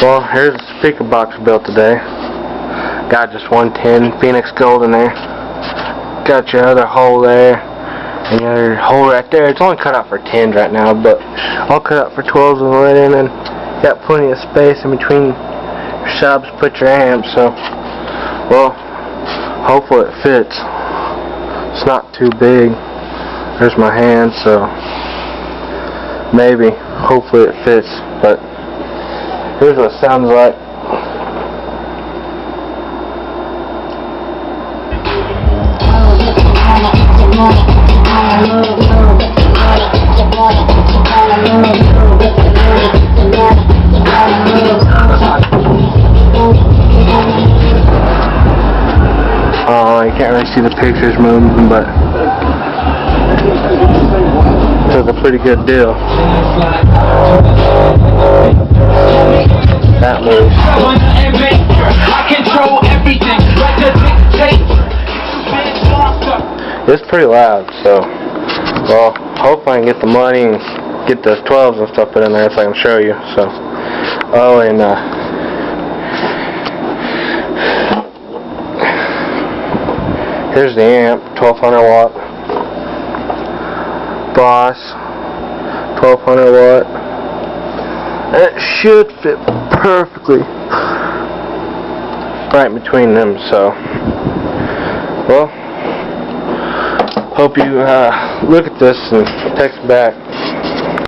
Well, here's the speaker box built today. Got just 110 Phoenix Gold in there. Got your other hole there, and your other hole right there. It's only cut out for 10s right now, but I'll cut out for 12s and let in, and got plenty of space in between your subs to put your amps. So, well, hopefully it fits. It's not too big. There's my hand, so maybe, hopefully it fits. But here's what it sounds like. Oh, you can't really see the pictures moving, but it's a pretty good deal. That moves. It's pretty loud, so, well, hopefully I can get the money and get those 12s and stuff put in there so I can show you. So, oh, and here's the amp, 1200 watt. Boss, 1200 watt. And it should fit perfectly right between them. So, well, hope you look at this and text back.